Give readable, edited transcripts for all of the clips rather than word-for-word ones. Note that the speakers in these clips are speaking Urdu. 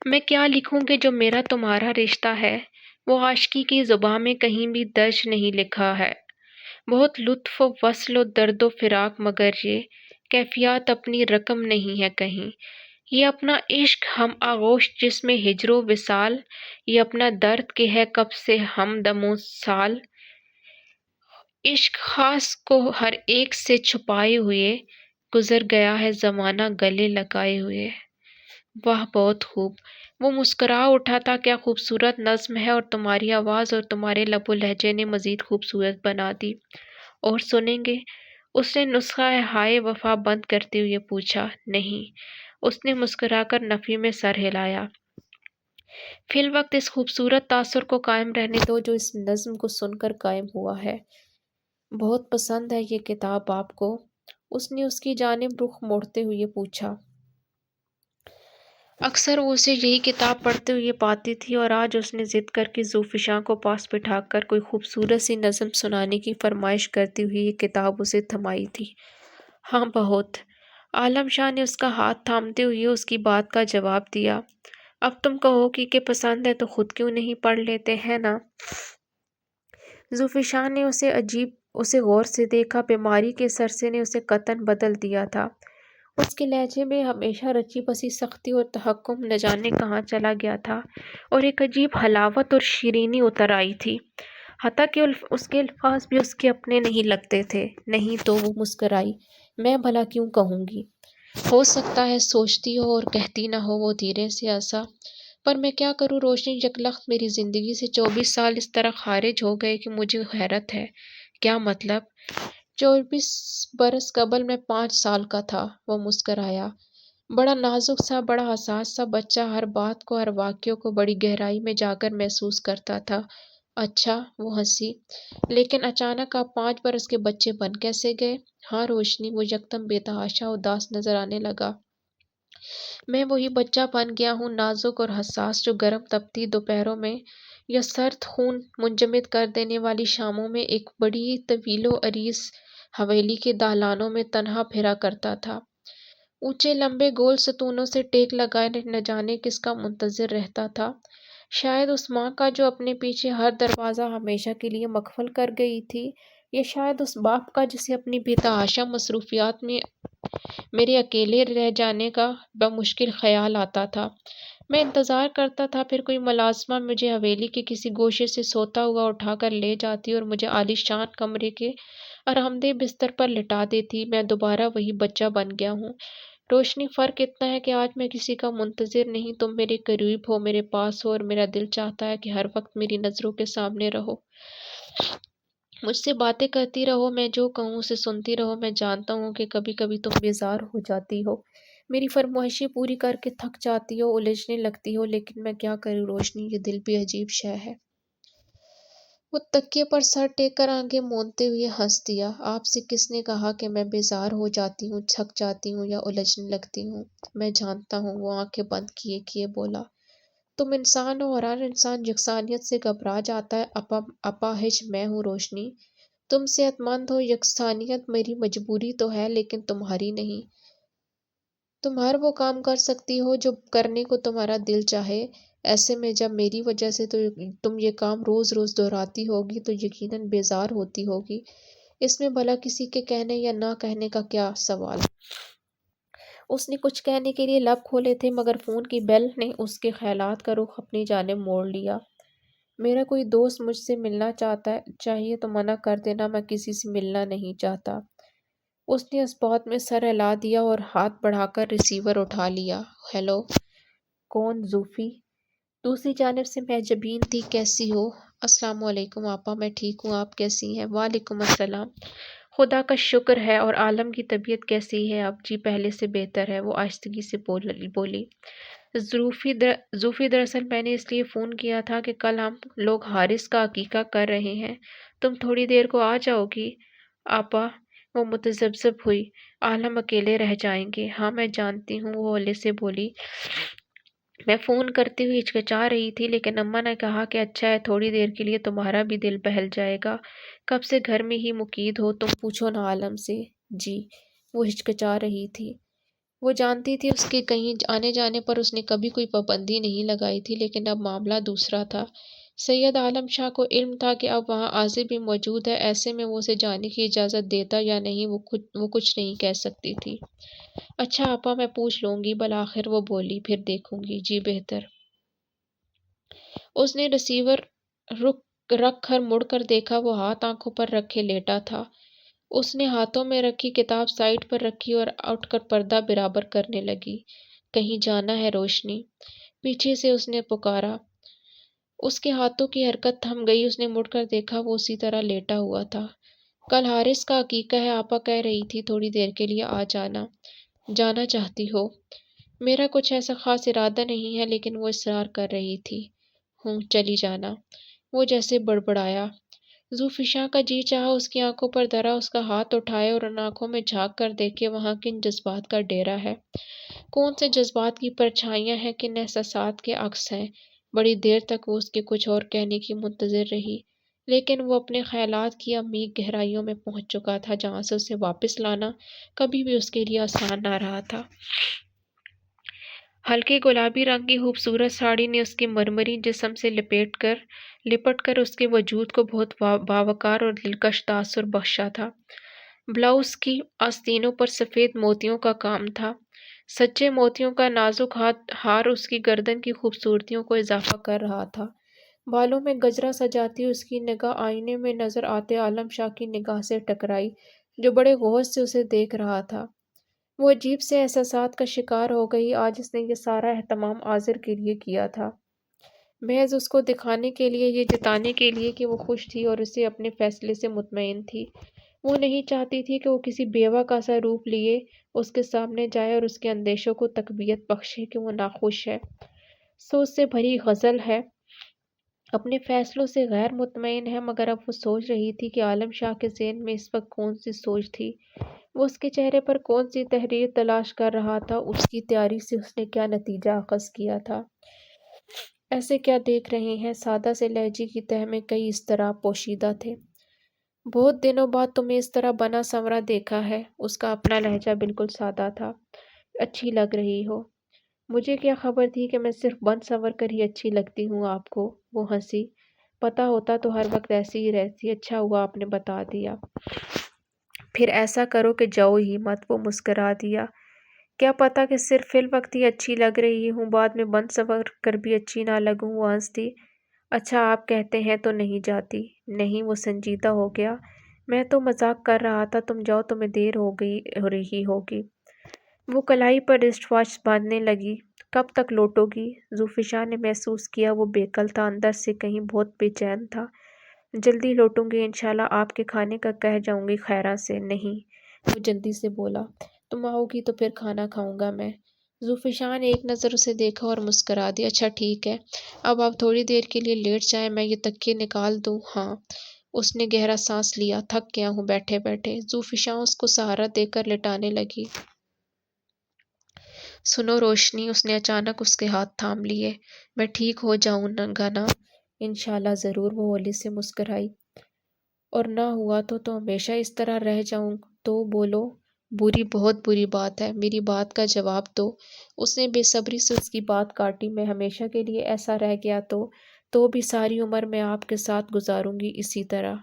میں کیا لکھوں کہ جو میرا تمہارا رشتہ ہے وہ عاشقی کی زبان میں کہیں بھی درج نہیں لکھا ہے۔ بہت لطف و وصل و درد و فراق مگر یہ کیفیات اپنی رقم نہیں ہے کہیں۔ یہ اپنا عشق ہم آغوش جس میں ہجر و وصال، یہ اپنا درد کہ ہے کب سے ہم دم و سال۔ عشق خاص کو ہر ایک سے چھپائے ہوئے، گزر گیا ہے زمانہ گلے لگائے ہوئے۔ واہ بہت خوب! وہ مسکرا اٹھا تھا، کیا خوبصورت نظم ہے، اور تمہاری آواز اور تمہارے لب و لہجے نے مزید خوبصورت بنا دی۔ اور سنیں گے؟ اس نے نسخہ ہائے وفا بند کرتے ہوئے پوچھا۔ نہیں، اس نے مسکرا کر نفی میں سر ہلایا۔ فی الوقت اس خوبصورت تاثر کو قائم رہنے دو جو اس نظم کو سن کر قائم ہوا ہے۔ بہت پسند ہے یہ کتاب آپ کو؟ اس نے اس کی جانب رخ موڑتے ہوئے پوچھا۔ اکثر وہ اسے یہی کتاب پڑھتے ہوئے پاتی تھی، اور آج اس نے ضد کر کے زوفشاں کو پاس بٹھا کر کوئی خوبصورت سی نظم سنانے کی فرمائش کرتی ہوئی یہ کتاب اسے تھمائی تھی۔ ہاں بہت۔ عالم شاہ نے اس کا ہاتھ تھامتے ہوئے اس کی بات کا جواب دیا۔ اب تم کہو گی کہ پسند ہے تو خود کیوں نہیں پڑھ لیتے ہیں نا؟ زوفشاں نے اسے غور سے دیکھا۔ بیماری کے سرسے نے اسے قطعاً بدل دیا تھا۔ اس کے لہجے میں ہمیشہ رچی بسی سختی اور تحکم نہ جانے کہاں چلا گیا تھا، اور ایک عجیب حلاوت اور شیرینی اتر آئی تھی، حتیٰ کہ اس کے الفاظ بھی اس کے اپنے نہیں لگتے تھے۔ نہیں تو وہ مسکرائی۔ میں بھلا کیوں کہوں گی؟ ہو سکتا ہے سوچتی ہو اور کہتی نہ ہو، وہ دھیرے سے ہنسا۔ پر میں کیا کروں روشنی، یکلخت میری زندگی سے 24 سال اس طرح خارج ہو گئے کہ مجھے حیرت ہے۔ کیا مطلب؟ 24 برس قبل میں 5 سال کا تھا۔ وہ مسکرایا۔ بڑا نازک سا، بڑا حساس سا بچہ، ہر بات کو، ہر واقعے کو بڑی گہرائی میں جا کر محسوس کرتا تھا۔ اچھا، وہ ہنسی۔ لیکن اچانک آپ 5 برس کے بچے بن کیسے گئے؟ ہاں روشنی، وہ یکدم بے تحاشا اداس نظر آنے لگا۔ میں وہی بچہ بن گیا ہوں، نازک اور حساس، جو گرم تپتی دوپہروں میں یا سرد خون منجمد کر دینے والی شاموں میں ایک بڑی طویل و عریض حویلی کے دالانوں میں تنہا پھرا کرتا تھا، اونچے لمبے گول ستونوں سے ٹیک لگائے نہ جانے کس کا منتظر رہتا تھا۔ شاید اس ماں کا جو اپنے پیچھے ہر دروازہ ہمیشہ کے لیے مقفل کر گئی تھی، یا شاید اس باپ کا جسے اپنی بے تحاشا مصروفیات میں میرے اکیلے رہ جانے کا بمشکل خیال آتا تھا۔ میں انتظار کرتا تھا، پھر کوئی ملازمہ مجھے حویلی کے کسی گوشے سے سوتا ہوا اٹھا کر لے جاتی اور مجھے عالی شان کمرے کے آرامدہ بستر پر لٹا دیتی۔ میں دوبارہ وہی بچہ بن گیا ہوں۔ روشنی، فرق اتنا ہے کہ آج میں کسی کا منتظر نہیں، تم میرے قریب ہو، میرے پاس ہو، اور میرا دل چاہتا ہے کہ ہر وقت میری نظروں کے سامنے رہو، مجھ سے باتیں کرتی رہو، میں جو کہوں اسے سنتی رہو۔ میں جانتا ہوں کہ کبھی کبھی تم بیزار ہو جاتی ہو، میری فرمائشیں پوری کر کے تھک جاتی ہو، الجھنے لگتی ہو، لیکن میں کیا کروں روشنی، یہ دل بھی عجیب شے ہے۔ وہ تکیے پر سر ٹیک کر آنکھیں موندتے ہوئے ہنس دیا۔ آپ سے کس نے کہا کہ میں بیزار ہو جاتی ہوں، تھک جاتی ہوں یا الجھنے لگتی ہوں؟ میں جانتا ہوں، وہ آنکھیں بند کیے کیے بولا۔ تم انسان ہو اور ہر انسان یکسانیت سے گھبرا جاتا ہے۔ اپاہج میں ہوں روشنی، تم صحت مند ہو، یکسانیت میری مجبوری تو ہے لیکن تمہاری نہیں۔ تم ہر وہ کام کر سکتی ہو جو کرنے کو تمہارا دل چاہے، ایسے میں جب میری وجہ سے تم یہ کام روز روز دہراتی ہوگی تو یقیناً بیزار ہوتی ہوگی۔ اس میں بھلا کسی کے کہنے یا نہ کہنے کا کیا سوال؟ اس نے کچھ کہنے کے لیے لب کھولے تھے، مگر فون کی بیل نے اس کے خیالات کا رخ اپنی جانب موڑ لیا۔ میرا کوئی دوست مجھ سے ملنا چاہیے تو منع کر دینا، میں کسی سے ملنا نہیں چاہتا۔ اس نے اس بات میں سر ہلا دیا اور ہاتھ بڑھا کر ریسیور اٹھا لیا۔ ہیلو، کون؟ زوفی دوسری جانب سے محجبین تھی۔ کیسی ہو؟ السلام علیکم آپا، میں ٹھیک ہوں، آپ کیسی ہیں؟ وعلیکم السلام، خدا کا شکر ہے۔ اور عالم کی طبیعت کیسی ہے اب؟ جی پہلے سے بہتر ہے، وہ آہستگی سے بولی۔ زوفی دراصل میں نے اس لیے فون کیا تھا کہ کل ہم لوگ حارث کا عقیقہ کر رہے ہیں، تم تھوڑی دیر کو آ جاؤ گی؟ آپا، وہ متذبذب ہوئی، عالم اکیلے رہ جائیں گے۔ ہاں میں جانتی ہوں، وہ ہولے سے بولی۔ میں فون کرتے ہوئے ہچکچا رہی تھی، لیکن اماں نے کہا کہ اچھا ہے، تھوڑی دیر کے لیے تمہارا بھی دل بہل جائے گا۔ کب سے گھر میں ہی مقید ہو تم؟ پوچھو نا عالم سے۔ جی، وہ ہچکچا رہی تھی۔ وہ جانتی تھی اس کے کہیں آنے جانے پر اس نے کبھی کوئی پابندی نہیں لگائی تھی، لیکن اب معاملہ دوسرا تھا۔ سید عالم شاہ کو علم تھا کہ اب وہاں عازر بھی موجود ہے، ایسے میں وہ اسے جانے کی اجازت دیتا یا نہیں وہ کچھ نہیں کہہ سکتی تھی۔ اچھا آپا، میں پوچھ لوں گی، بالآخر وہ بولی، پھر دیکھوں گی۔ جی بہتر۔ اس نے ریسیور رکھ کر مڑ کر دیکھا، وہ ہاتھ آنکھوں پر رکھے لیٹا تھا۔ اس نے ہاتھوں میں رکھی کتاب سائیڈ پر رکھی اور اٹھ کر پردہ برابر کرنے لگی۔ کہیں جانا ہے روشنی؟ پیچھے سے اس نے پکارا۔ اس کے ہاتھوں کی حرکت تھم گئی، اس نے مڑ کر دیکھا، وہ اسی طرح لیٹا ہوا تھا۔ کل حارث کا عقیقہ ہے، آپا کہہ رہی تھی تھوڑی دیر کے لیے آ جانا۔ جانا چاہتی ہو؟ میرا کچھ ایسا خاص ارادہ نہیں ہے، لیکن وہ اصرار کر رہی تھی۔ چلی جانا۔ وہ جیسے بڑبڑایا۔ ذوالفشاں کا جی چاہا اس کی آنکھوں پر دھرا، اس کا ہاتھ اٹھائے اور ان آنکھوں میں جھانک کر دیکھے وہاں کن جذبات کا ڈیرا ہے، کون سے جذبات کی پرچھائیاں ہیں، کن احساسات کے عکس ہیں۔ بڑی دیر تک وہ اس کے کچھ اور کہنے کی منتظر رہی، لیکن وہ اپنے خیالات کی عمیق گہرائیوں میں پہنچ چکا تھا، جہاں سے اسے واپس لانا کبھی بھی اس کے لیے آسان نہ رہا تھا۔ ہلکے گلابی رنگ کی خوبصورت ساڑی نے اس کے مرمری جسم سے لپٹ کر اس کے وجود کو بہت باوقار اور دلکش تاثر بخشا تھا۔ بلاؤز کی آستینوں پر سفید موتیوں کا کام تھا۔ سچے موتیوں کا نازک ہار اس کی گردن کی خوبصورتیوں کو اضافہ کر رہا تھا۔ بالوں میں گجرا سجاتی اس کی نگاہ آئینے میں نظر آتے عالم شاہ کی نگاہ سے ٹکرائی، جو بڑے غور سے اسے دیکھ رہا تھا۔ وہ عجیب سے احساسات کا شکار ہو گئی۔ آج اس نے یہ سارا اہتمام عازر کے لیے کیا تھا، محض اس کو دکھانے کے لیے، یہ جتانے کے لیے کہ وہ خوش تھی اور اسے اپنے فیصلے سے مطمئن تھی۔ وہ نہیں چاہتی تھی کہ وہ کسی بیوہ کا سا روپ لیے اس کے سامنے جائے اور اس کے اندیشوں کو تقویت بخشے کہ وہ ناخوش ہے، سوچ سے بھری غزل ہے، اپنے فیصلوں سے غیر مطمئن ہے۔ مگر اب وہ سوچ رہی تھی کہ عالم شاہ کے ذہن میں اس وقت کون سی سوچ تھی، وہ اس کے چہرے پر کون سی تحریر تلاش کر رہا تھا، اس کی تیاری سے اس نے کیا نتیجہ اخذ کیا تھا۔ ایسے کیا دیکھ رہے ہیں؟ سادہ سے لہجے کی تہ میں کئی اضطراب پوشیدہ تھے۔ بہت دنوں بعد تمہیں اس طرح بنا سنورا دیکھا ہے۔ اس کا اپنا لہجہ بالکل سادہ تھا۔ اچھی لگ رہی ہو۔ مجھے کیا خبر تھی کہ میں صرف بن سنور کر ہی اچھی لگتی ہوں آپ کو؟ وہ ہنسی۔ پتا ہوتا تو ہر وقت ایسی ہی رہتی۔ اچھا ہوا آپ نے بتا دیا۔ پھر ایسا کرو کہ جاؤ ہی مت۔ وہ مسکرا دیا۔ کیا پتا کہ صرف فی الوقت ہی اچھی لگ رہی ہوں، بعد میں بن سنور کر بھی اچھی نہ لگوں؟ وہ ہنس دی۔ اچھا آپ کہتے ہیں تو نہیں جاتی؟ نہیں، وہ سنجیدہ ہو گیا۔ میں تو مذاق کر رہا تھا، تم جاؤ، تمہیں دیر ہو رہی ہوگی۔ وہ کلائی پر رسٹ واچ باندھنے لگی۔ کب تک لوٹو گی؟ ذوالفشاں نے محسوس کیا وہ بےقل تھا، اندر سے کہیں بہت بے چین تھا۔ جلدی لوٹوں گی انشاءاللہ، آپ کے کھانے کا کہہ جاؤں گی خیرہ سے۔ نہیں، وہ جلدی سے بولا، تم آؤ گی تو پھر کھانا کھاؤں گا میں۔ ذوالفشاں نے ایک نظر اسے دیکھا اور مسکرا دیا۔ اچھا ٹھیک ہے، اب آپ تھوڑی دیر کے لیے لیٹ جائیں، میں یہ تکیے نکال دوں؟ ہاں۔ اس نے گہرا سانس لیا۔ تھک گیا ہوں بیٹھے بیٹھے۔ ذوالفشاں اس کو سہارا دے کر لٹانے لگی۔ سنو روشنی، اس نے اچانک اس کے ہاتھ تھام لیے، میں ٹھیک ہو جاؤں گا نا؟ انشاءاللہ ضرور، وہ ہولی سے مسکرائی۔ اور نہ ہوا تو ہمیشہ اس طرح رہ جاؤں تو بولو؟ بری، بہت بری بات ہے، میری بات کا جواب دو۔ اس نے بے صبری سے اس کی بات کاٹی۔ میں ہمیشہ کے لیے ایسا رہ گیا تو بھی ساری عمر میں آپ کے ساتھ گزاروں گی اسی طرح۔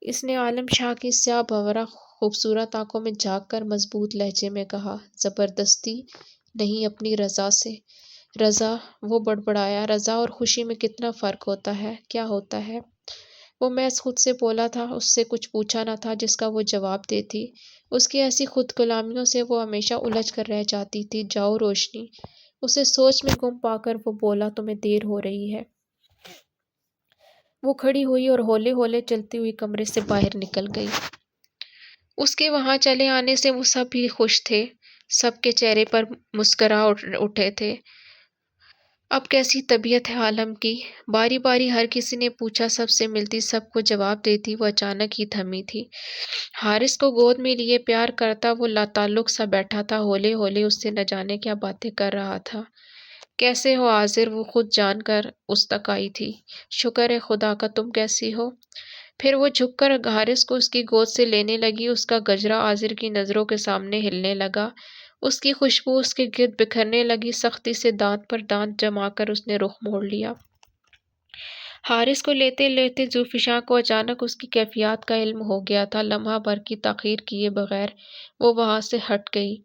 اس نے عالم شاہ کی سیاہ بھورا خوبصورت آنکھوں میں جھانک کر مضبوط لہجے میں کہا۔ زبردستی نہیں، اپنی رضا سے۔ رضا؟ وہ بڑبڑایا۔ رضا اور خوشی میں کتنا فرق ہوتا ہے؟ کیا ہوتا ہے؟ وہ محض خود سے بولا تھا، اس سے کچھ پوچھا نہ تھا جس کا وہ جواب دیتی۔ اس کی ایسی خود کلامیوں سے وہ ہمیشہ الجھ کر رہ جاتی تھی۔ جاؤ روشنی، اسے سوچ میں گم پا کر وہ بولا، تمہیں دیر ہو رہی ہے۔ وہ کھڑی ہوئی اور ہولے ہولے چلتی ہوئی کمرے سے باہر نکل گئی۔ اس کے وہاں چلے آنے سے وہ سب ہی خوش تھے، سب کے چہرے پر مسکرا اٹھے تھے۔ اب کیسی طبیعت ہے عالم کی؟ باری باری ہر کسی نے پوچھا، سب سے ملتی، سب کو جواب دیتی، وہ اچانک ہی تھمی تھی۔ حارث کو گود میں لیے پیار کرتا وہ لاتعلق سا بیٹھا تھا، ہولے ہولے اس سے نہ جانے کیا باتیں کر رہا تھا۔ کیسے ہو عازر؟ وہ خود جان کر اس تک آئی تھی۔ شکر ہے خدا کا، تم کیسی ہو؟ پھر وہ جھک کر حارث کو اس کی گود سے لینے لگی۔ اس کا گجرا عازر کی نظروں کے سامنے ہلنے لگا۔ اس کی خوشبو اس کے گرد بکھرنے لگی۔ سختی سے دانت پر دانت جما کر اس نے رخ موڑ لیا۔ حارث کو لیتے لیتے ذوالفشاں کو اچانک اس کی کیفیات کا علم ہو گیا تھا۔ لمحہ بھر کی تاخیر کیے بغیر وہ وہاں سے ہٹ گئی۔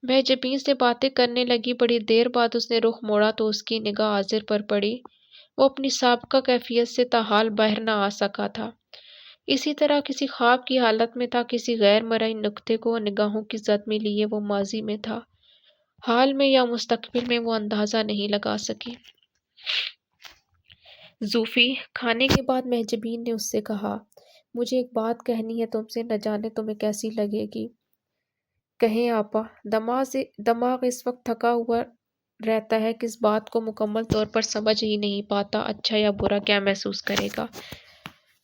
مہجبین سے باتیں کرنے لگی۔ بڑی دیر بعد اس نے رخ موڑا تو اس کی نگاہ عازر پر پڑی۔ وہ اپنی سابقہ کیفیت سے تاحال باہر نہ آ سکا تھا۔ اسی طرح کسی خواب کی حالت میں تھا، کسی غیر مرئی نکتے کو نگاہوں کی زد میں لیے وہ ماضی میں تھا، حال میں یا مستقبل میں وہ اندازہ نہیں لگا سکی۔ زوفی، کھانے کے بعد مہجبین نے اس سے کہا، مجھے ایک بات کہنی ہے تم سے، نہ جانے تمہیں کیسی لگے گی۔ کہیں آپا۔ دماغ اس وقت تھکا ہوا رہتا ہے کہ اس بات کو مکمل طور پر سمجھ ہی نہیں پاتا، اچھا یا برا کیا محسوس کرے گا۔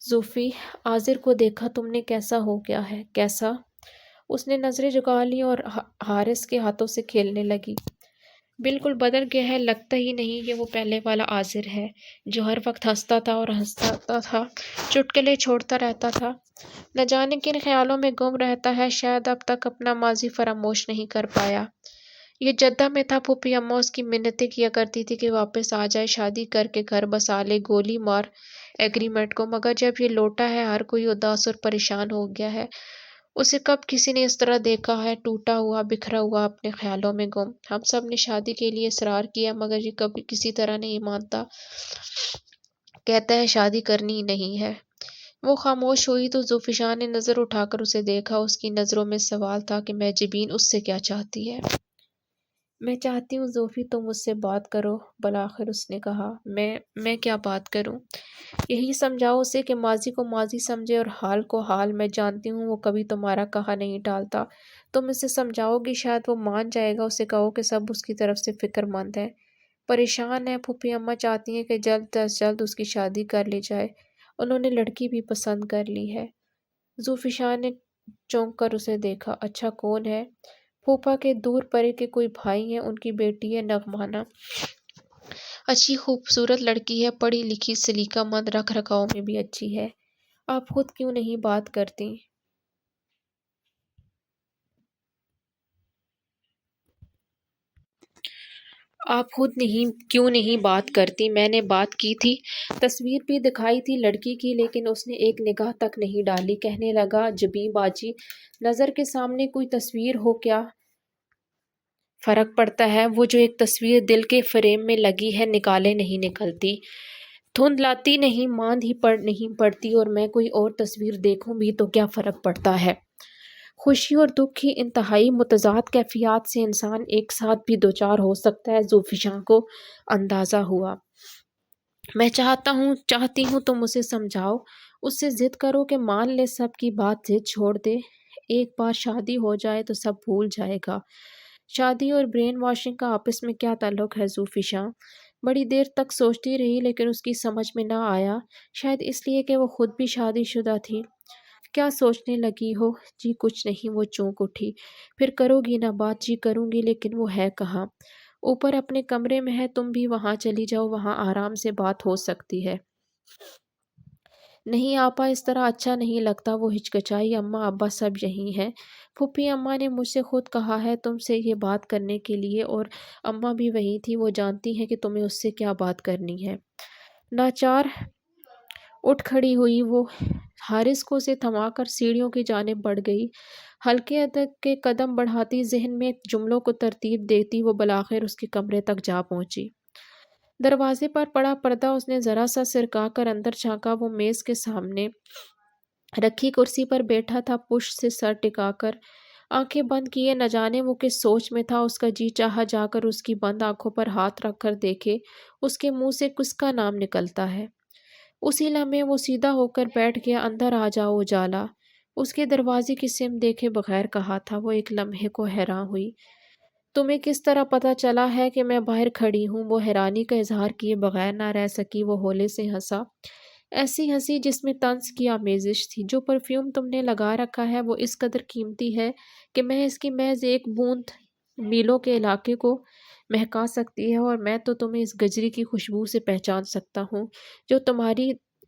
زوفی، عازر کو دیکھا تم نے کیسا ہو گیا ہے؟ کیسا؟ اس نے نظریں جھکا لیں اور حارث کے ہاتھوں سے کھیلنے لگی۔ بالکل بدل گیا ہے، لگتا ہی نہیں کہ وہ پہلے والا عازر ہے جو ہر وقت ہنستا تھا اور ہنستا تھا، چٹکلے چھوڑتا رہتا تھا، نہ جانے کن خیالوں میں گم رہتا ہے، شاید اب تک اپنا ماضی فراموش نہیں کر پایا۔ یہ جدہ میں تھا، پھوپھی اماں اس کی منتیں کیا کرتی تھی کہ واپس آ جائے، شادی کر کے گھر بسا لے، گولی مار ایگریمنٹ کو، مگر جب یہ لوٹا ہے ہر کوئی اداس اور پریشان ہو گیا ہے۔ اسے کب کسی نے اس طرح دیکھا ہے، ٹوٹا ہوا، بکھرا ہوا، اپنے خیالوں میں گم۔ ہم سب نے شادی کے لیے اصرار کیا مگر یہ کبھی کسی طرح نہیں مانتا، کہتا ہے شادی کرنی ہی نہیں ہے۔ وہ خاموش ہوئی تو ذوالفشاں نے نظر اٹھا کر اسے دیکھا۔ اس کی نظروں میں سوال تھا کہ مہجبین اس سے کیا چاہتی ہے۔ میں چاہتی ہوں زوفی تم مجھ سے بات کرو، بالآخر اس نے کہا۔ میں کیا بات کروں؟ یہی سمجھاؤ اسے کہ ماضی کو ماضی سمجھے اور حال کو حال۔ میں جانتی ہوں وہ کبھی تمہارا کہا نہیں ٹالتا، تم اسے سمجھاؤ گی شاید وہ مان جائے گا۔ اسے کہو کہ سب اس کی طرف سے فکر مند ہے، پریشان ہے۔ پھوپھی اماں چاہتی ہیں کہ جلد از جلد اس کی شادی کر لی جائے، انہوں نے لڑکی بھی پسند کر لی ہے۔ ذوالفشاں نے چونک کر اسے دیکھا۔ اچھا، کون ہے؟ پھوپھا کے دور پرے کے کوئی بھائی ہیں، ان کی بیٹی ہے نغمانہ، اچھی خوبصورت لڑکی ہے، پڑھی لکھی، سلیقہ مند، رکھ رکھاؤ میں بھی اچھی ہے۔ آپ خود کیوں نہیں بات کرتی؟ آپ خود کیوں نہیں بات کرتی؟ میں نے بات کی تھی، تصویر بھی دکھائی تھی لڑکی کی، لیکن اس نے ایک نگاہ تک نہیں ڈالی۔ کہنے لگا، جبیں باجی، نظر کے سامنے کوئی تصویر ہو کیا فرق پڑتا ہے؟ وہ جو ایک تصویر دل کے فریم میں لگی ہے نکالے نہیں نکلتی، دھند لاتی نہیں، ماند ہی نہیں پڑتی، اور میں کوئی اور تصویر دیکھوں بھی تو کیا فرق پڑتا ہے؟ خوشی اور دکھ کی انتہائی متضاد کیفیات سے انسان ایک ساتھ بھی دوچار ہو سکتا ہے۔ ذوالفشاں کو اندازہ ہوا۔ میں چاہتی ہوں تم اسے سمجھاؤ، اس سے ضد کرو کہ مان لے، سب کی بات ضد چھوڑ دے، ایک بار شادی ہو جائے تو سب بھول جائے گا۔ شادی اور برین واشنگ کا آپس میں کیا تعلق ہے ذوالفشاں؟ بڑی دیر تک سوچتی رہی لیکن اس کی سمجھ میں نہ آیا، شاید اس لیے کہ وہ خود بھی شادی شدہ تھی۔ کیا سوچنے لگی ہو؟ جی کچھ نہیں، وہ چونک اٹھی۔ پھر کرو گی نا بات؟ جی کروں گی، لیکن وہ ہے کہاں؟ اوپر اپنے کمرے میں ہے، تم بھی وہاں چلی جاؤ، وہاں آرام سے بات ہو سکتی ہے۔ نہیں آپا، اس طرح اچھا نہیں لگتا، وہ ہچکچائی۔ اماں ابا سب یہی ہیں، پھوپھی اماں نے مجھ سے خود کہا ہے تم سے یہ بات کرنے کے لیے، اور اماں بھی وہی تھی، وہ جانتی ہیں کہ تمہیں اس سے کیا بات کرنی ہے۔ ناچار اٹھ کھڑی ہوئی وہ، حارث کو اسے تھما کر سیڑھیوں کی جانب بڑھ گئی۔ ہلکے ادھک کے قدم بڑھاتی، ذہن میں جملوں کو ترتیب دیتی، وہ بالآخر اس کے کمرے تک جا پہنچی۔ دروازے پر پڑا پردہ اس نے ذرا سا سرکا کر اندر جھانکا۔ وہ میز کے سامنے رکھی کرسی پر بیٹھا تھا، پشت سے سر ٹکا کر، آنکھیں بند کیے، نہ جانے وہ کس سوچ میں تھا۔ اس کا جی چاہا جا کر اس کی بند آنکھوں پر ہاتھ رکھ کر دیکھے اس کے منہ سے کس کا نام نکلتا ہے۔ اسی لمحے وہ سیدھا ہو کر بیٹھ گیا۔ اندر آ جاؤ اجالا، اس کے دروازے کی سمت دیکھے بغیر کہا تھا۔ وہ ایک لمحے کو حیران ہوئی۔ تمہیں کس طرح پتہ چلا ہے کہ میں باہر کھڑی ہوں؟ وہ حیرانی کا اظہار کیے بغیر نہ رہ سکی۔ وہ ہولے سے ہنسا، ایسی ہنسی جس میں طنز کی آمیزش تھی۔ جو پرفیوم تم نے لگا رکھا ہے وہ اس قدر قیمتی ہے کہ میں اس کی محض ایک بوند میلوں کے علاقے کو مہکا سکتی ہے، اور میں تو تمہیں اس گجری کی خوشبو سے پہچان سکتا ہوں جو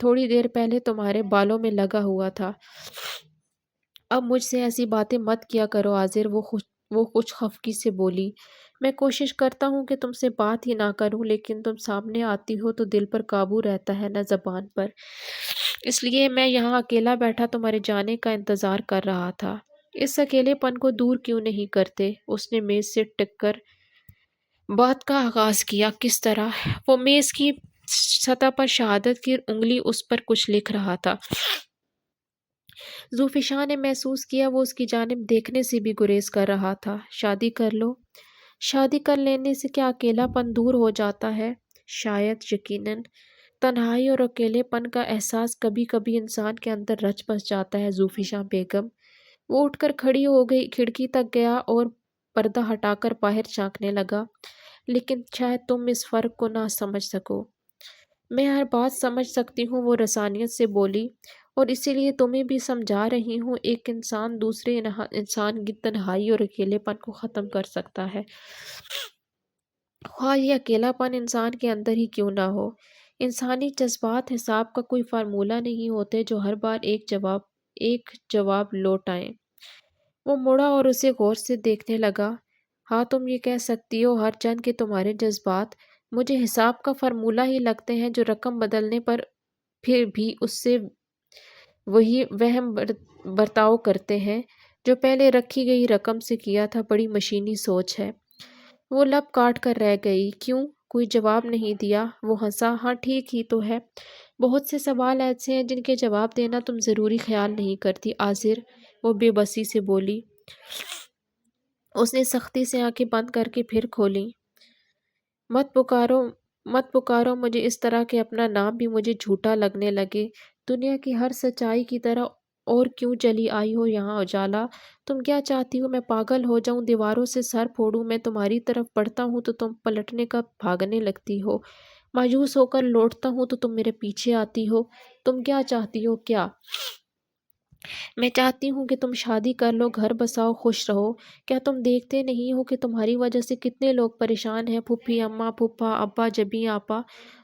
تھوڑی دیر پہلے تمہارے بالوں میں لگا ہوا تھا۔ اب مجھ سے ایسی باتیں مت کیا کرو عازر، وہ وہ کچھ خفگی سے بولی۔ میں کوشش کرتا ہوں کہ تم سے بات ہی نہ کروں، لیکن تم سامنے آتی ہو تو دل پر قابو رہتا ہے نہ زبان پر۔ اس لیے میں یہاں اکیلا بیٹھا تمہارے جانے کا انتظار کر رہا تھا۔ اس اکیلے پن کو دور کیوں نہیں کرتے؟ اس نے میز سے ٹک کر بات کا آغاز کیا۔ کس طرح؟ وہ میز کی سطح پر شہادت کی انگلی اس پر کچھ لکھ رہا تھا۔ ذوالفشاں نے محسوس کیا وہ اس کی جانب دیکھنے سے بھی گریز کر رہا تھا۔ شادی کر لو۔ شادی کر لینے سے کیا اکیلا پن دور ہو جاتا ہے؟ شاید، یقیناً۔ تنہائی اور اکیلے پن کا احساس کبھی کبھی انسان کے اندر رچ بس جاتا ہے ذوالفشاں بیگم۔ وہ اٹھ کر کھڑی ہو گئی، کھڑکی تک گیا اور پردہ ہٹا کر باہر جھانکنے لگا۔ لیکن شاید تم اس فرق کو نہ سمجھ سکو۔ میں ہر بات سمجھ سکتی ہوں، وہ رسانیت سے بولی، اور اسی لیے تمہیں بھی سمجھا رہی ہوں۔ ایک انسان دوسرے انسان کی تنہائی اور اکیلے پن کو ختم کر سکتا ہے، خواہ یہ اکیلا پن انسان کے اندر ہی کیوں نہ ہو۔ انسانی جذبات حساب کا کوئی فارمولہ نہیں ہوتے جو ہر بار ایک جواب لوٹ آئیں۔ وہ مڑا اور اسے غور سے دیکھنے لگا۔ ہاں، تم یہ کہہ سکتی ہو ہر چند کہ تمہارے جذبات مجھے حساب کا فارمولہ ہی لگتے ہیں، جو رقم بدلنے پر پھر بھی اس سے وہی وہم برتاؤ کرتے ہیں جو پہلے رکھی گئی رقم سے کیا تھا۔ بڑی مشینی سوچ ہے۔ وہ لب کاٹ کر رہ گئی۔ کیوں؟ کوئی جواب نہیں دیا۔ وہ ہنسا۔ ہاں، ٹھیک ہی تو ہے۔ بہت سے سوال ایسے ہیں جن کے جواب دینا تم ضروری خیال نہیں کرتی عاذر، وہ بے بسی سے بولی۔ اس نے سختی سے آنکھیں بند کر کے پھر کھولیں۔ مت پکارو مجھے اس طرح کہ اپنا نام بھی مجھے جھوٹا لگنے لگے۔ دنیا کی ہر سچائی کی طرح اور کیوں چلی آئی ہو یہاں اجالا؟ تم کیا چاہتی ہو؟ میں پاگل ہو جاؤں، دیواروں سے سر پھوڑوں؟ میں تمہاری طرف بڑھتا ہوں تو تم پلٹنے کا بھاگنے لگتی ہو، مایوس ہو کر لوٹتا ہوں تو تم میرے پیچھے آتی ہو۔ تم کیا چاہتی ہو؟ کیا؟ میں چاہتی ہوں کہ تم شادی کر لو، گھر بساؤ، خوش رہو۔ کیا تم دیکھتے نہیں ہو کہ تمہاری وجہ سے کتنے لوگ پریشان ہیں؟ پھوپھی، اماں، پھوپھا، ابا، جبیں آپا۔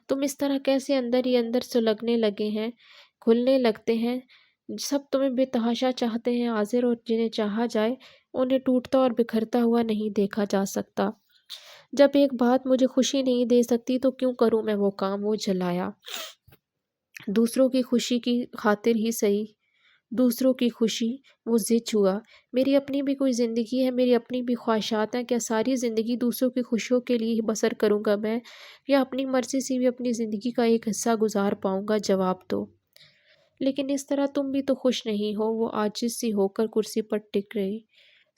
تم اس طرح کیسے اندر ہی اندر سلگنے لگے ہیں، کھلنے لگتے ہیں؟ سب تمہیں بے تحاشا چاہتے ہیں عاذر، اور جنہیں چاہا جائے انہیں ٹوٹتا اور بکھرتا ہوا نہیں دیکھا جا سکتا۔ جب ایک بات مجھے خوشی نہیں دے سکتی تو کیوں کروں میں وہ کام؟ وہ جھلایا۔ دوسروں کی خوشی کی خاطر ہی صحیح، دوسروں کی خوشی۔ وہ ضد ہوا۔ میری اپنی بھی کوئی زندگی ہے، میری اپنی بھی خواہشات ہیں۔ کیا ساری زندگی دوسروں کی خوشیوں کے لیے ہی بسر کروں گا میں، یا اپنی مرضی سے بھی اپنی زندگی کا ایک حصہ گزار پاؤں گا؟ جواب دو۔ لیکن اس طرح تم بھی تو خوش نہیں ہو۔ وہ عاجز سی ہو کر کرسی پر ٹک رہی۔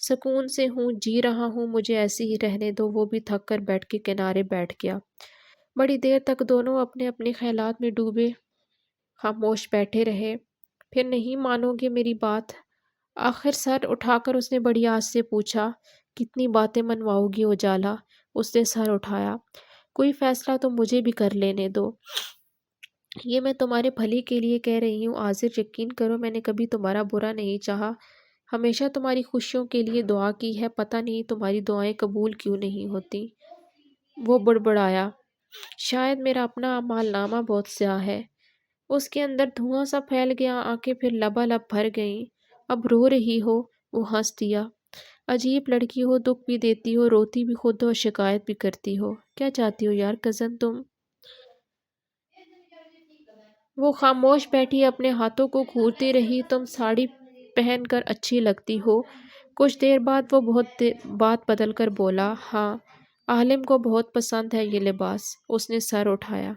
سکون سے ہوں، جی رہا ہوں، مجھے ایسے ہی رہنے دو۔ وہ بھی تھک کر بیٹھ کے کنارے بیٹھ گیا۔ بڑی دیر تک دونوں اپنے اپنے خیالات میں ڈوبے خاموش بیٹھے رہے۔ پھر نہیں مانو گے میری بات؟ آخر سر اٹھا کر اس نے بڑی آس سے پوچھا۔ کتنی باتیں منواؤ گی اجالا؟ اس نے سر اٹھایا۔ کوئی فیصلہ تو مجھے بھی کر لینے دو۔ یہ میں تمہارے بھلے کے لیے کہہ رہی ہوں عاذر، یقین کرو میں نے کبھی تمہارا برا نہیں چاہا، ہمیشہ تمہاری خوشیوں کے لیے دعا کی ہے۔ پتہ نہیں تمہاری دعائیں قبول کیوں نہیں ہوتی؟ وہ بڑبڑایا۔ شاید میرا اپنا اعمال نامہ بہت سیاہ ہے۔ اس کے اندر دھواں سا پھیل گیا، آنکھیں پھر لبالب بھر گئیں۔ اب رو رہی ہو؟ وہ ہنس دیا۔ عجیب لڑکی ہو، دکھ بھی دیتی ہو، روتی بھی خود ہو، شکایت بھی کرتی ہو۔ کیا چاہتی ہو یار کزن تم؟ وہ خاموش بیٹھی اپنے ہاتھوں کو گھورتی رہی۔ تم ساڑی پہن کر اچھی لگتی ہو۔ کچھ دیر بعد وہ بات بدل کر بولا۔ ہاں، عالم کو بہت پسند ہے یہ لباس۔ اس نے سر اٹھایا۔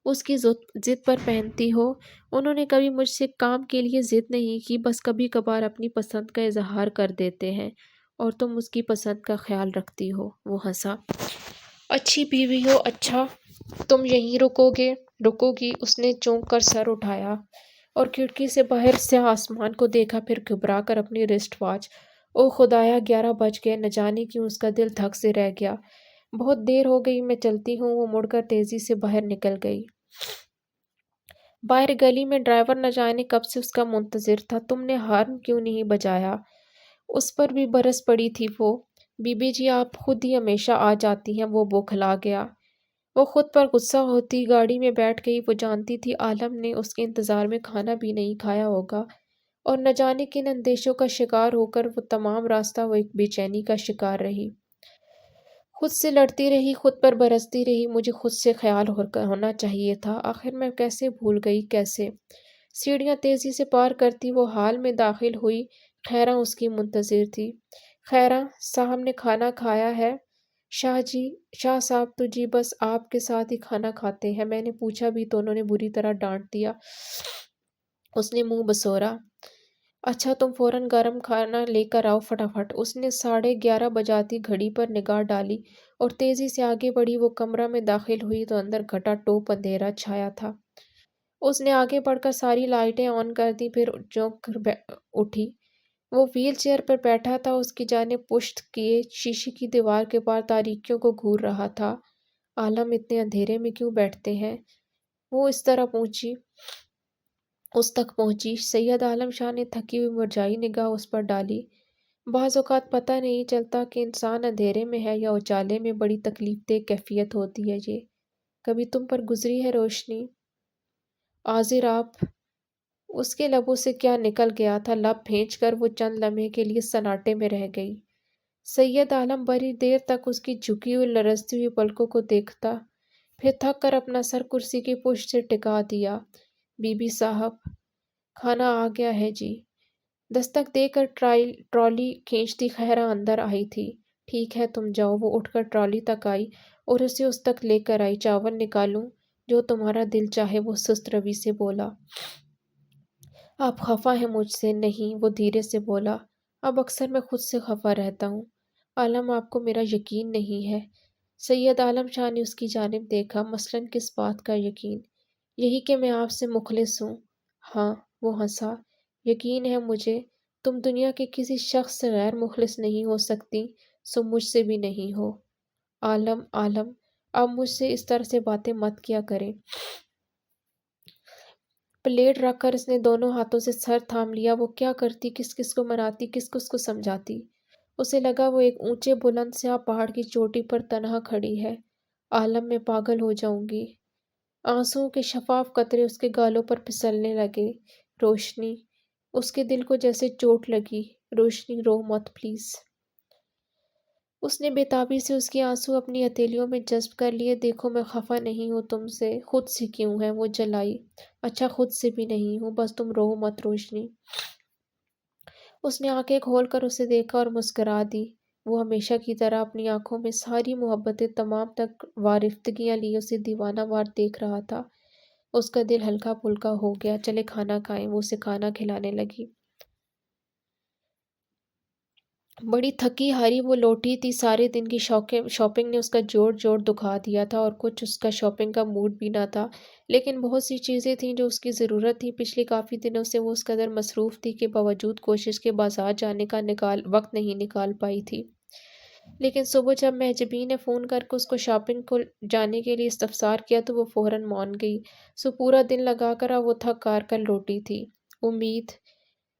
اس کی ضد پر پہنتی ہو؟ انہوں نے کبھی مجھ سے کام کے لیے ضد نہیں کی، بس کبھی کبھار اپنی پسند کا اظہار کر دیتے ہیں، اور تم اس کی پسند کا خیال رکھتی ہو۔ وہ ہنسا۔ اچھی بیوی ہو۔ اچھا، تم یہیں رکو گی؟ اس نے چونک کر سر اٹھایا اور کھڑکی سے باہر سیاہ آسمان کو دیکھا، پھر گھبرا کر اپنی رسٹ واچ۔ او خدایا، 11 بج گئے۔ نہ جانے کیوں اس کا دل دھک سے رہ گیا۔ بہت دیر ہو گئی، میں چلتی ہوں۔ وہ مڑ کر تیزی سے باہر نکل گئی۔ باہر گلی میں ڈرائیور نہ جانے کب سے اس کا منتظر تھا۔ تم نے ہارن کیوں نہیں بجایا؟ اس پر بھی برس پڑی تھی وہ۔ بی بی جی، آپ خود ہی ہمیشہ آ جاتی ہیں۔ وہ بوکھلا گیا۔ وہ خود پر غصہ ہوتی گاڑی میں بیٹھ گئی۔ وہ جانتی تھی عالم نے اس کے انتظار میں کھانا بھی نہیں کھایا ہوگا، اور نہ جانے کن اندیشوں کا شکار ہو کر وہ تمام راستہ وہ ایک بے چینی کا شکار رہی، خود سے لڑتی رہی، خود پر برستی رہی۔ مجھے خود سے خیال ہونا چاہیے تھا، آخر میں کیسے بھول گئی، کیسے؟ سیڑھیاں تیزی سے پار کرتی وہ حال میں داخل ہوئی۔ خیراں اس کی منتظر تھی۔ خیراں صاحب نے کھانا کھایا ہے؟ شاہ صاحب تو جی بس آپ کے ساتھ ہی کھانا کھاتے ہیں، میں نے پوچھا بھی تو انہوں نے بری طرح ڈانٹ دیا، اس نے منہ بسورا۔ اچھا تم فوراً گرم کھانا لے کر آؤ فٹافٹ۔ اس نے 11:30 بجاتی گھڑی پر نگاہ ڈالی اور تیزی سے آگے بڑھی۔ وہ کمرہ میں داخل ہوئی تو اندر گھٹا ٹوپ اندھیرا چھایا تھا۔ اس نے آگے بڑھ کر ساری لائٹیں آن کر دیں، پھر چونک کر اٹھی۔ وہ ویل چیئر پر بیٹھا تھا، اس کی جانب پشت کیے شیشے کی دیوار کے پار تاریکیوں کو گھور رہا تھا۔ عالم اتنے اندھیرے میں کیوں بیٹھتے ہیں؟ وہ اس تک پہنچی۔ سید عالم شاہ نے تھکی ہوئی مرجھائی نگاہ اس پر ڈالی۔ بعض اوقات پتہ نہیں چلتا کہ انسان اندھیرے میں ہے یا اجالے میں، بڑی تکلیف دہ کیفیت ہوتی ہے یہ۔ کبھی تم پر گزری ہے روشنی؟ عاذر آپ؟ اس کے لبوں سے کیا نکل گیا تھا، لب بھینچ کر وہ چند لمحے کے لیے سناٹے میں رہ گئی۔ سید عالم بڑی دیر تک اس کی جھکی ہوئی لرزتی ہوئی پلکوں کو دیکھتا، پھر تھک کر اپنا سر کرسی کی پشت سے ٹکا دیا۔ بی بی صاحب کھانا آ گیا ہے جی۔ دستک دے کر ٹرالی کھینچتی خیرا اندر آئی تھی۔ ٹھیک ہے تم جاؤ۔ وہ اٹھ کر ٹرالی تک آئی اور اسے اس تک لے کر آئی۔ چاول نکالوں؟ جو تمہارا دل چاہے، وہ سست روی سے بولا۔ آپ خفا ہیں مجھ سے؟ نہیں، وہ دھیرے سے بولا۔ اب اکثر میں خود سے خفا رہتا ہوں۔ عالم آپ کو میرا یقین نہیں ہے؟ سید عالم شاہ نے اس کی جانب دیکھا۔ مثلاً کس بات کا یقین؟ یہی کہ میں آپ سے مخلص ہوں۔ ہاں، وہ ہنسا۔ یقین ہے مجھے، تم دنیا کے کسی شخص سے غیر مخلص نہیں ہو سکتی، سو مجھ سے بھی نہیں ہو۔ عالم اب مجھ سے اس طرح سے باتیں مت کیا کریں۔ پلیٹ رکھ کر اس نے دونوں ہاتھوں سے سر تھام لیا۔ وہ کیا کرتی، کس کس کو مناتی، کس کس کو سمجھاتی؟ اسے لگا وہ ایک اونچے بلند سیاہ پہاڑ کی چوٹی پر تنہا کھڑی ہے۔ عالم میں پاگل ہو جاؤں گی۔ آنسوؤں کے شفاف قطرے اس کے گالوں پر پھسلنے لگے۔ روشنی، اس کے دل کو جیسے چوٹ لگی۔ روشنی رو مت پلیز۔ اس نے بے تابی سے اس کے آنسو اپنی ہتھیلیوں میں جذب کر لیے۔ دیکھو میں خفا نہیں ہوں تم سے۔ خود سے کیوں ہے؟ وہ جلائی۔ اچھا خود سے بھی نہیں ہوں، بس تم رو مت روشنی۔ اس نے آنکھیں کھول کر اسے دیکھا اور مسکرا دی۔ وہ ہمیشہ کی طرح اپنی آنکھوں میں ساری محبتیں تمام تک وارفتگیاں لیے اسے دیوانہ وار دیکھ رہا تھا۔ اس کا دل ہلکا پھلکا ہو گیا۔ چلے کھانا کھائیں۔ وہ اسے کھانا کھلانے لگی۔ بڑی تھکی ہاری وہ لوٹی تھی۔ سارے دن کی شاپنگ نے اس کا جوڑ دکھا دیا تھا اور کچھ اس کا شاپنگ کا موڈ بھی نہ تھا، لیکن بہت سی چیزیں تھیں جو اس کی ضرورت تھیں۔ پچھلے کافی دنوں سے وہ اس قدر مصروف تھی کہ باوجود کوشش کے بازار جانے کا وقت نہیں نکال پائی تھی۔ لیکن صبح جب مہجبین نے فون کر کے اس کو شاپنگ کو جانے کے لیے استفسار کیا تو وہ فوراً مان گئی۔ سو پورا دن لگا کر اب وہ تھک ہار کر لوٹی تھی۔ امید۔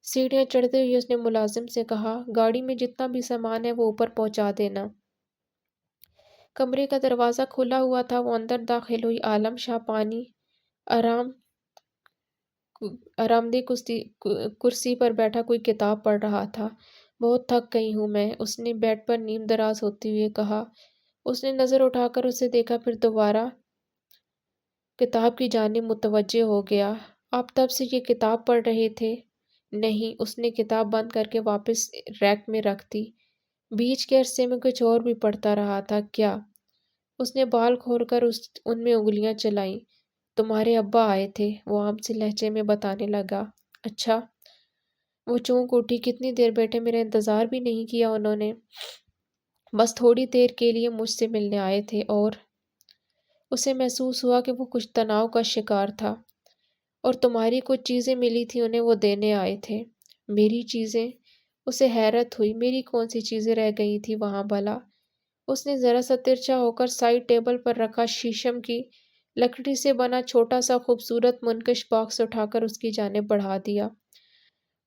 سیڑھیاں چڑھتے ہوئے اس نے ملازم سے کہا، گاڑی میں جتنا بھی سامان ہے وہ اوپر پہنچا دینا۔ کمرے کا دروازہ کھلا ہوا تھا۔ وہ اندر داخل ہوئی۔ عالم شاہ پانی آرام دہ کرسی پر بیٹھا کوئی کتاب پڑھ رہا تھا۔ بہت تھک گئی ہوں میں، اس نے بیڈ پر نیم دراز ہوتے ہوئے کہا۔ اس نے نظر اٹھا کر اسے دیکھا، پھر دوبارہ کتاب کی جانب متوجہ ہو گیا۔ آپ تب سے یہ کتاب پڑھ رہے تھے؟ نہیں، اس نے کتاب بند کر کے واپس ریک میں رکھ دی۔ بیچ کے عرصے میں کچھ اور بھی پڑھتا رہا تھا کیا؟ اس نے بال کھول کر ان میں انگلیاں چلائیں۔ تمہارے ابا آئے تھے، وہ عام سے لہجے میں بتانے لگا۔ اچھا؟ وہ چونک اٹھی۔ کتنی دیر بیٹھے، میرا انتظار بھی نہیں کیا انہوں نے؟ بس تھوڑی دیر کے لیے مجھ سے ملنے آئے تھے، اور اسے محسوس ہوا کہ وہ کچھ تناؤ کا شکار تھا۔ اور تمہاری کچھ چیزیں ملی تھی انہیں، وہ دینے آئے تھے۔ میری چیزیں؟ اسے حیرت ہوئی۔ میری کون سی چیزیں رہ گئی تھی وہاں بھلا؟ اس نے ذرا سا ترچھا ہو کر سائڈ ٹیبل پر رکھا شیشم کی لکڑی سے بنا چھوٹا سا خوبصورت منقش باکس اٹھا کر اس کی جانب بڑھا دیا۔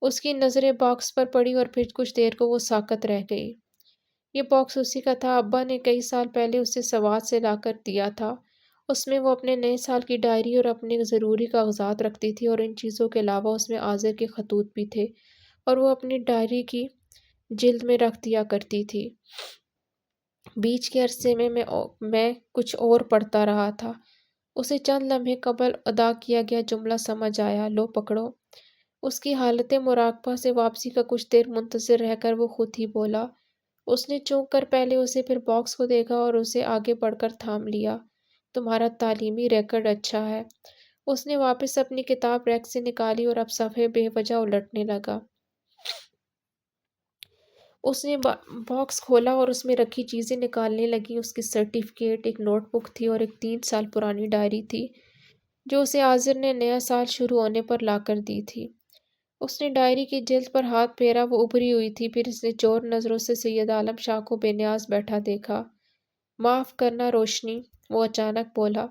اس کی نظریں باکس پر پڑی اور پھر کچھ دیر کو وہ ساکت رہ گئی۔ یہ باکس اسی کا تھا۔ ابا نے کئی سال پہلے اسے سوات سے لا کر دیا تھا، اس میں وہ اپنے نئے سال کی ڈائری اور اپنے ضروری کاغذات رکھتی تھی، اور ان چیزوں کے علاوہ اس میں عازر کے خطوط بھی تھے، اور وہ اپنی ڈائری کی جلد میں رکھ دیا کرتی تھی۔ بیچ کے عرصے میں کچھ اور پڑھتا رہا تھا۔ اسے چند لمحے قبل ادا کیا گیا جملہ سمجھ آیا، لو پکڑو۔ اس کی حالت مراقبہ سے واپسی کا کچھ دیر منتظر رہ کر وہ خود ہی بولا۔ اس نے چونک کر پہلے اسے پھر باکس کو دیکھا اور اسے آگے بڑھ کر تھام لیا۔ تمہارا تعلیمی ریکارڈ اچھا ہے۔ اس نے واپس اپنی کتاب ریک سے نکالی اور اب صفحے بے وجہ الٹنے لگا۔ اس نے باکس کھولا اور اس میں رکھی چیزیں نکالنے لگی۔ اس کی سرٹیفکیٹ، ایک نوٹ بک تھی اور ایک 3 سال پرانی ڈائری تھی جو اسے عازر نے نیا سال شروع ہونے پر لا کر دی تھی۔ اس نے ڈائری کی جلد پر ہاتھ پھیرا، وہ ابری ہوئی تھی۔ پھر اس نے چور نظروں سے سید عالم شاہ کو بے نیاز بیٹھا دیکھا۔ معاف کرنا روشنی، وہ اچانک بولا،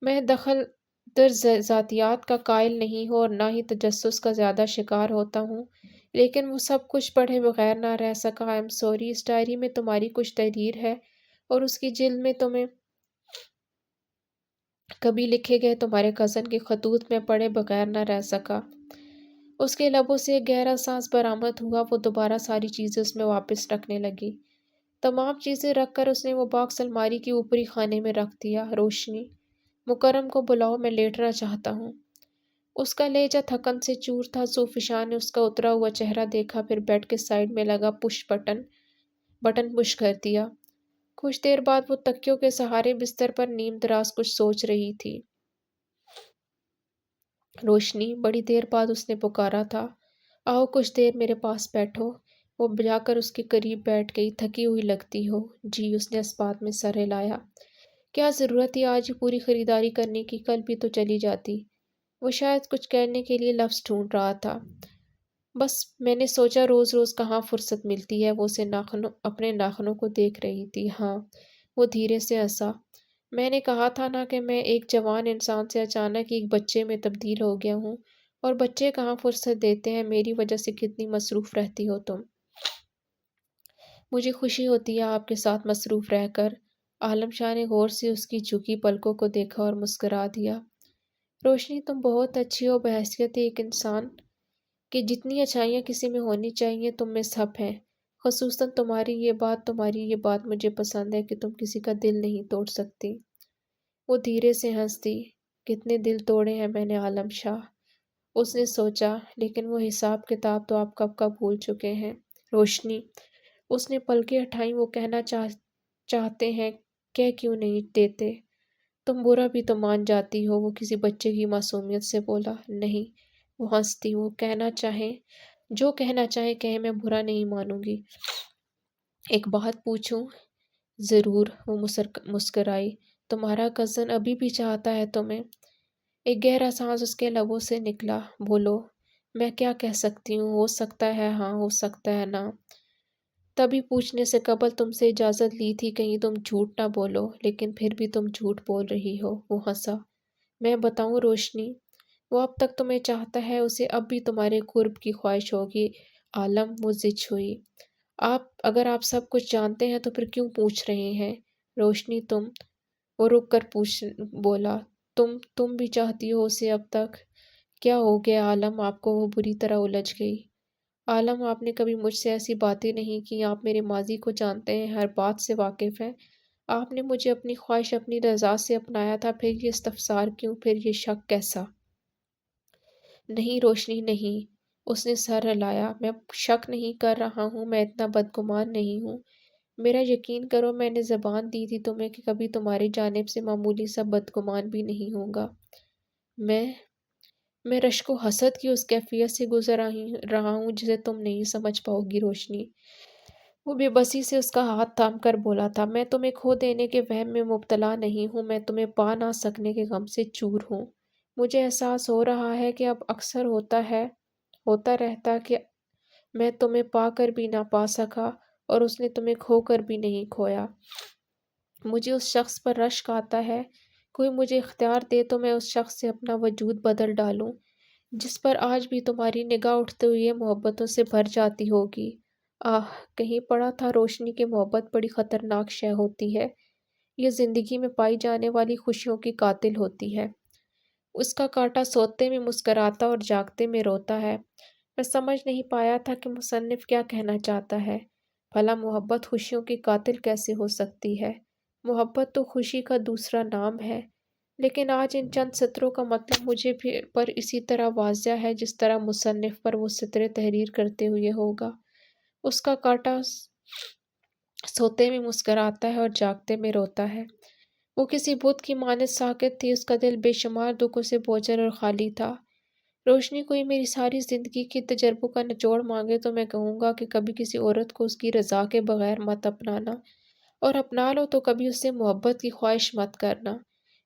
میں دخل در ذاتیات کا قائل نہیں ہوں اور نہ ہی تجسس کا زیادہ شکار ہوتا ہوں، لیکن وہ سب کچھ پڑھے بغیر نہ رہ سکا۔ آئی ایم سوری، اس ڈائری میں تمہاری کچھ تحریر ہے اور اس کی جلد میں تمہیں کبھی لکھے گئے تمہارے کزن کے خطوط میں پڑھے بغیر نہ رہ سکا۔ اس کے لبوں سے ایک گہرا سانس برآمد ہوا۔ وہ دوبارہ ساری چیزیں اس میں واپس رکھنے لگی۔ تمام چیزیں رکھ کر اس نے وہ باکس الماری کی اوپری خانے میں رکھ دیا۔ روشنی، مکرم کو بلاؤ، میں لیٹنا چاہتا ہوں۔ اس کا لہجہ تھکن سے چور تھا۔ زوفشاں نے اس کا اترا ہوا چہرہ دیکھا، پھر بیڈ کے سائیڈ میں لگا بٹن پش کر دیا۔ کچھ دیر بعد وہ تکیوں کے سہارے بستر پر نیم دراز کچھ سوچ رہی تھی۔ روشنی، بڑی دیر بعد اس نے پکارا تھا، آؤ کچھ دیر میرے پاس بیٹھو۔ وہ جا کر اس کے قریب بیٹھ گئی۔ تھکی ہوئی لگتی ہو؟ جی، اس نے اس بات میں سر ہلایا۔ کیا ضرورت تھی آج ہی پوری خریداری کرنے کی؟ کل بھی تو چلی جاتی۔ وہ شاید کچھ کہنے کے لیے لفظ ڈھونڈ رہا تھا۔ بس میں نے سوچا روز روز کہاں فرصت ملتی ہے۔ وہ اسے اپنے ناخنوں کو دیکھ رہی تھی۔ ہاں، وہ دھیرے سے ہنسا۔ میں نے کہا تھا نا کہ میں ایک جوان انسان سے اچانک ایک بچے میں تبدیل ہو گیا ہوں، اور بچے کہاں فرصت دیتے ہیں۔ میری وجہ سے کتنی مصروف رہتی ہو تم۔ مجھے خوشی ہوتی ہے آپ کے ساتھ مصروف رہ کر۔ عالم شاہ نے غور سے اس کی جھکی پلکوں کو دیکھا اور مسکرا دیا۔ روشنی، تم بہت اچھی ہو بحیثیت ایک انسان کہ جتنی اچھائیاں کسی میں ہونی چاہیے تم میں سب ہیں۔ خصوصاً تمہاری یہ بات مجھے پسند ہے کہ تم کسی کا دل نہیں توڑ سکتی۔ وہ دھیرے سے ہنس دی۔ کتنے دل توڑے ہیں میں نے عالم شاہ، اس نے سوچا، لیکن وہ حساب کتاب تو آپ کب کا بھول چکے ہیں۔ روشنی، اس نے پلکیں اٹھائیں، وہ کہنا چاہتے ہیں، کہہ کیوں نہیں دیتے؟ تم برا بھی تو مان جاتی ہو، وہ کسی بچے کی معصومیت سے بولا۔ نہیں، وہ ہنس دی، وہ جو کہنا چاہیں کہیں، میں برا نہیں مانوں گی۔ ایک بات پوچھوں؟ ضرور، وہ مسکرائی۔ تمہارا کزن ابھی بھی چاہتا ہے تمہیں؟ ایک گہرا سانس اس کے لبوں سے نکلا۔ بولو، میں کیا کہہ سکتی ہوں؟ ہو سکتا ہے ہاں، ہو سکتا ہے نہ۔ تبھی پوچھنے سے قبل تم سے اجازت لی تھی کہیں تم جھوٹ نہ بولو، لیکن پھر بھی تم جھوٹ بول رہی ہو۔ وہ ہنسا۔ میں بتاؤں روشنی، وہ اب تک تمہیں چاہتا ہے، اسے اب بھی تمہارے قرب کی خواہش ہوگی۔ عالم، وہ زچ ہوئی۔ اگر آپ سب کچھ جانتے ہیں تو پھر کیوں پوچھ رہے ہیں؟ روشنی، وہ رک کر بولا، تم بھی چاہتی ہو اسے اب تک؟ کیا ہو گیا عالم آپ کو؟ وہ بری طرح الجھ گئی۔ عالم، آپ نے کبھی مجھ سے ایسی باتیں نہیں کی، آپ میرے ماضی کو جانتے ہیں، ہر بات سے واقف ہیں۔ آپ نے مجھے اپنی خواہش، اپنی رضا سے اپنایا تھا، پھر یہ استفسار کیوں، پھر یہ شک کیسا؟ نہیں روشنی، نہیں، اس نے سر ہلایا۔ میں شک نہیں کر رہا ہوں، میں اتنا بدگمان نہیں ہوں۔ میرا یقین کرو، میں نے زبان دی تھی تمہیں کہ کبھی تمہاری جانب سے معمولی سا بدگمان بھی نہیں ہوگا۔ میں رشک و حسد کی اس کیفیت سے گزر رہا ہوں جسے تم نہیں سمجھ پاؤ گی روشنی۔ وہ بے بسی سے اس کا ہاتھ تھام کر بولا تھا، میں تمہیں کھو دینے کے وہم میں مبتلا نہیں ہوں، میں تمہیں پا نہ سکنے کے غم سے چور ہوں۔ مجھے احساس ہو رہا ہے کہ اب اکثر ہوتا رہتا کہ میں تمہیں پا کر بھی نہ پا سکا، اور اس نے تمہیں کھو کر بھی نہیں کھویا۔ مجھے اس شخص پر رشک آتا ہے، کوئی مجھے اختیار دے تو میں اس شخص سے اپنا وجود بدل ڈالوں، جس پر آج بھی تمہاری نگاہ اٹھتے ہوئے محبتوں سے بھر جاتی ہوگی۔ کہیں پڑھا تھا روشنی کی محبت بڑی خطرناک شے ہوتی ہے، یہ زندگی میں پائی جانے والی خوشیوں کی قاتل ہوتی ہے۔ اس کا کانٹا سوتے میں مسکراتا اور جاگتے میں روتا ہے۔ میں سمجھ نہیں پایا تھا کہ مصنف کیا کہنا چاہتا ہے۔ بھلا محبت خوشیوں کی قاتل کیسے ہو سکتی ہے؟ محبت تو خوشی کا دوسرا نام ہے۔ لیکن آج ان چند سطروں کا مطلب مجھے بھی پر اسی طرح واضح ہے جس طرح مصنف پر وہ سطریں تحریر کرتے ہوئے ہوگا۔ اس کا کانٹا سوتے میں مسکراتا ہے اور جاگتے میں روتا ہے۔ وہ کسی بت کی مانند ساکت تھی، اس کا دل بے شمار دکھوں سے بوجھل اور خالی تھا۔ روشنی کوئی میری ساری زندگی کے تجربوں کا نچوڑ مانگے تو میں کہوں گا کہ کبھی کسی عورت کو اس کی رضا کے بغیر مت اپنانا، اور اپنا لو تو کبھی اس سے محبت کی خواہش مت کرنا۔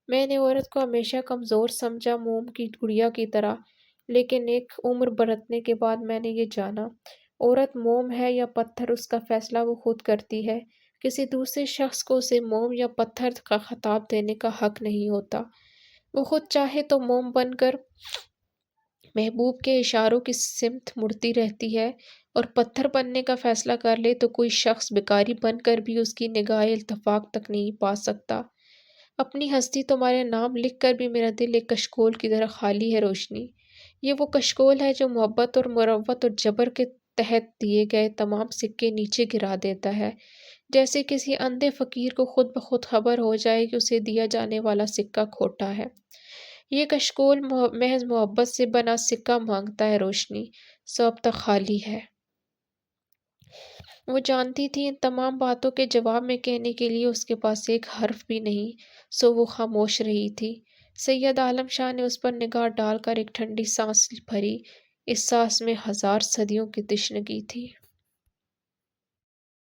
میں نے عورت کو ہمیشہ کمزور سمجھا، موم کی گڑیا کی طرح، لیکن ایک عمر برتنے کے بعد میں نے یہ جانا، عورت موم ہے یا پتھر اس کا فیصلہ وہ خود کرتی ہے۔ کسی دوسرے شخص کو اسے موم یا پتھر کا خطاب دینے کا حق نہیں ہوتا۔ وہ خود چاہے تو موم بن کر محبوب کے اشاروں کی سمت مڑتی رہتی ہے، اور پتھر بننے کا فیصلہ کر لے تو کوئی شخص بھکاری بن کر بھی اس کی نگاہ التفاق تک نہیں پا سکتا۔ اپنی ہستی تمہارے نام لکھ کر بھی میرا دل ایک کشکول کی طرح خالی ہے روشنی۔ یہ وہ کشکول ہے جو محبت اور مروت اور جبر کے تحت دیے گئے تمام سکے نیچے گرا دیتا ہے، جیسے کسی اندھے فقیر کو خود بخود خبر ہو جائے کہ اسے دیا جانے والا سکہ کھوٹا ہے۔ یہ کشکول محض محبت سے بنا سکہ مانگتا ہے روشنی، سو اب تک خالی ہے۔ وہ جانتی تھی ان تمام باتوں کے جواب میں کہنے کے لیے اس کے پاس ایک حرف بھی نہیں، سو وہ خاموش رہی تھی۔ سید عالم شاہ نے اس پر نگاہ ڈال کر ایک ٹھنڈی سانس بھری، اس سانس میں 1000 صدیوں کی تشنگی تھی۔